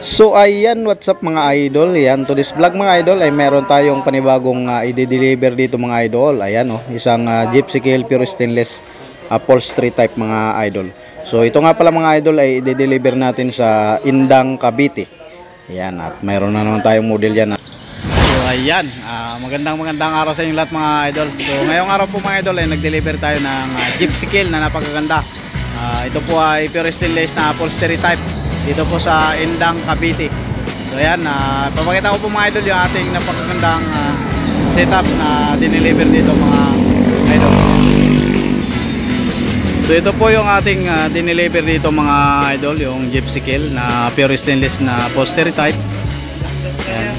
So ayan, what's up mga idol? Yan, to this vlog mga idol ay meron tayong panibagong i-deliver dito mga idol. Ayan oh, isang Gypsy Kill pure stainless upholstery type mga idol. So ito nga pala mga idol ay i-deliver natin sa Indang, Cavite. Ayan, at mayroon na naman tayong model yan. So ayan, magandang araw sa inyo lahat mga idol. So ngayong araw po mga idol ay nag-deliver tayo ng Gypsy Kill na napakaganda. Ito po ay pure stainless na upholstery type dito po sa Indang, Cavite. So ayan, papakita ko po mga idol yung ating napakagandang setup na dineliver dito mga idol. So ito po yung ating dineliver dito mga idol, yung Gypsy Kill na pure stainless na upholstery type. Ayan.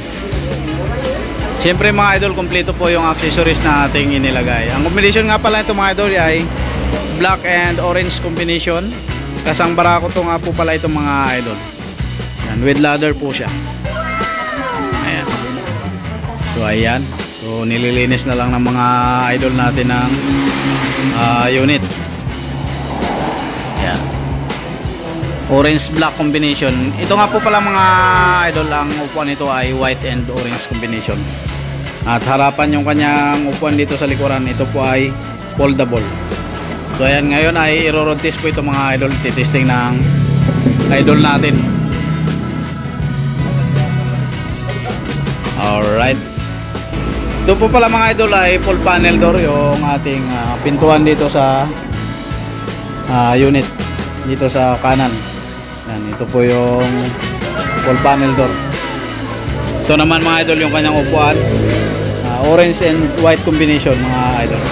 Siyempre mga idol, kompleto po yung accessories na ating inilagay. Ang combination nga pala ito mga idol ay black and orange combination. Kasang barako to nga po pala itong mga idol. Ayan, with ladder po siya. Ayan. So ayan. So nililinis na lang ng mga idol natin ng unit. Ayan. Orange black combination. Ito nga po pala mga idol, ang upuan nito ay white and orange combination. At harapan yung kanyang upuan dito sa likuran, ito po ay foldable. So ayan, ngayon ay i-road test po ito mga idol, titesting ng idol natin. Alright. Ito po pala mga idol ay full panel door yung ating pintuan dito sa unit, dito sa kanan. Yan, ito po yung full panel door. Ito naman mga idol yung kanyang upuan, orange and white combination mga idol.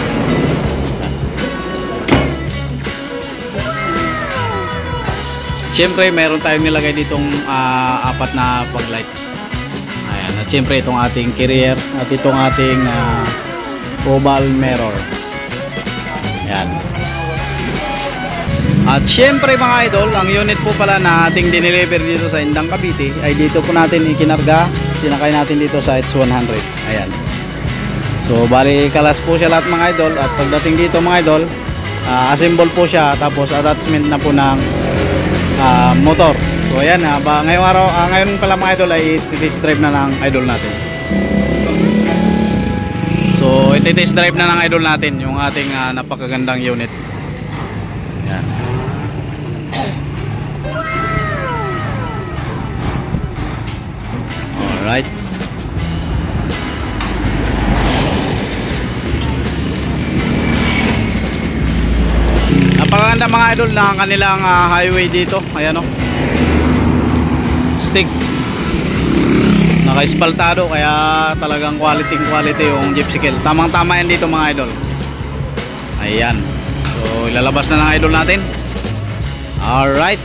Siyempre meron tayong nilagay ditong apat na pag-light. Ayan, at siyempre itong ating carrier at itong ating oval mirror. Ayan. At siyempre mga idol, ang unit po pala na ating dineliver dito sa Indang, Cavite ay dito po natin ikinarga, sinakay natin dito sa H100. Ayan. So bali kalas po siya lahat mga idol, at pagdating dito mga idol, assemble po siya, tapos attachment na po ng motor. So ayan, ngayon pala mga idol ay i-test drive na ng idol natin. So i-test drive na ng idol natin yung ating napakagandang unit. Ayan. Alright. Napakaganda mga idol na kanilang highway dito. Ayan o, stick, naka-espaltado, kaya talagang quality yung Gypsy Kill. Tamang tama yan dito mga idol. Ayan. So ilalabas na ng idol natin. Alright.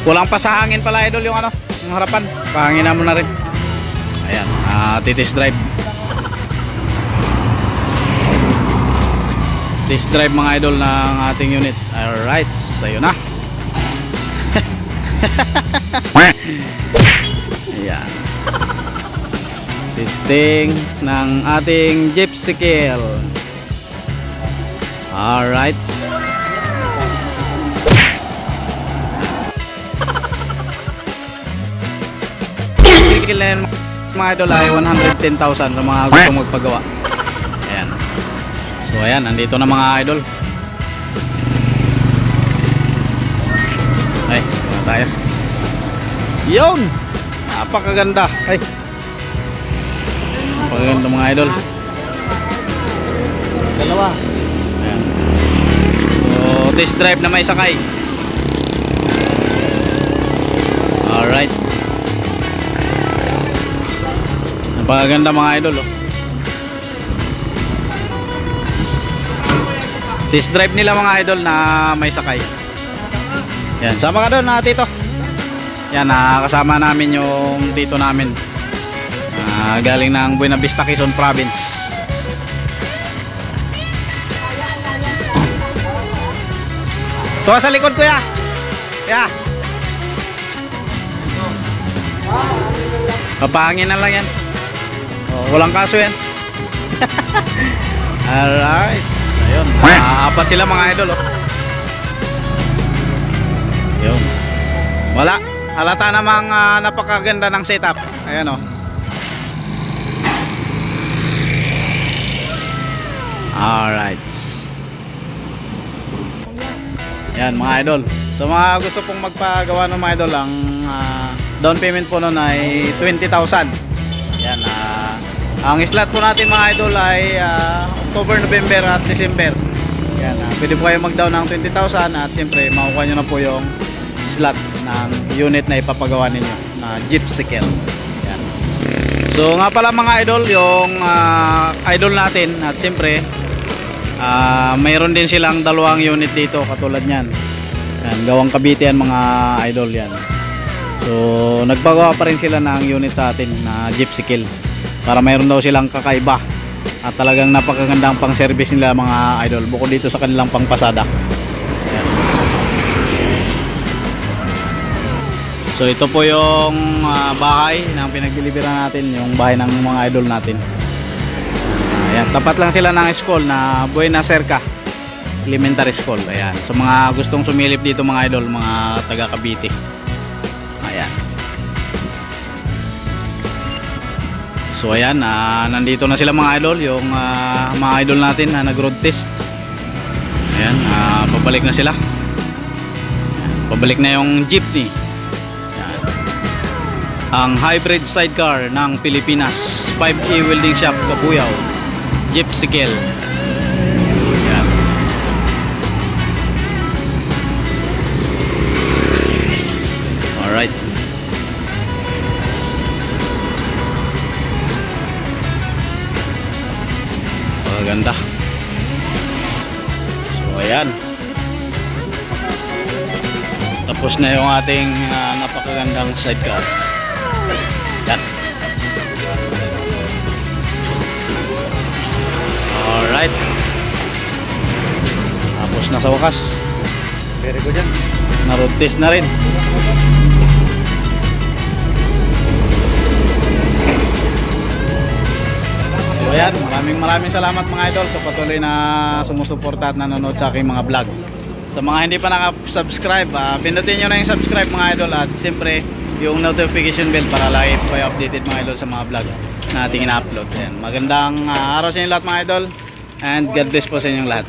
Kulang pa sa hangin pala idol yung yung harapan. Pahanginan mo na rin. Ayan, titest drive. Test drive mga idol ng ating unit. Alright, sayo na. Ayan. Testing ng ating Gypsy Kill. Alright. Gypsy Kill na yun mga idol ay 110,000 sa mga gusto magpagawa. Ayan. So ayan, nandito na mga idol. Ay, wala tayo. Yun! Napakaganda. Ay, napakaganda mga idol. Dalawa. Ayan. So test drive na may sakay. Alright. Napakaganda mga idol oh. Test drive nila mga idol na may sakay. Yan, sama ka doon na tito. Yan, kasama namin yung tito namin, galing ng Buena Vista, Quezon Province. Tuwa sa likod kuya. Yeah. Papahangin na lang yan. Walang kaso yan. Alright. Ayun, apat sila mga idol oh. Yun. Wala. halata namang napakaganda ng setup. Ayan oh. Alright. Yan mga idol. So mga gusto pong magpagawa ng mga idol, ang down payment po nun ay 20,000. Yan. Ang slot po natin mga idol ay October, November at December. Yan. Pwede po kayo mag-down ng 20,000 at siyempre makukuha nyo na po yung slot ng unit na ipapagawa ninyo na Jeepcycle. Yan. So nga pala mga idol, yung idol natin at siyempre mayroon din silang dalawang unit dito katulad nyan. Yan, gawang Cavite yan mga idol yan. So nagpagawa pa rin sila ng unit sa atin na Jeepcycle para mayroon daw silang kakaiba at talagang napakagandang pang service nila mga idol bukod dito sa kanilang pang pasada. Yan. So ito po yung bahay na pinagdeliveran natin, yung bahay ng mga idol natin. Ayan, tapat lang sila ng school na Buena Cerca Elementary School. Ayan, so mga gustong sumilip dito mga idol, mga taga Cavite. Ayan. So ayan, nandito na sila mga idol, yung mga idol natin na nag-road test. Ayan, pabalik na sila. Ayan, pabalik na yung jeepney. Ayan. Ang hybrid sidecar ng Pilipinas, 5E welding shop Kabuyao, Jeepcycle. Ayan. Alright. Maganda. So ayan, tapos na yung ating napakagandang sidecar. Yan. Alright, tapos na sa wakas. Very good yan. Na-road test na rin. So ayan, maraming salamat mga idol sa patuloy na sumusuporta at nanonood sa aking mga vlog. Sa mga hindi pa naka-subscribe, pindutin nyo na yung subscribe mga idol at siyempre yung notification bell para lagi po kayo updated mga idol sa mga vlog na ating ina-upload. Magandang araw sa inyo lahat mga idol and God bless po sa inyong lahat.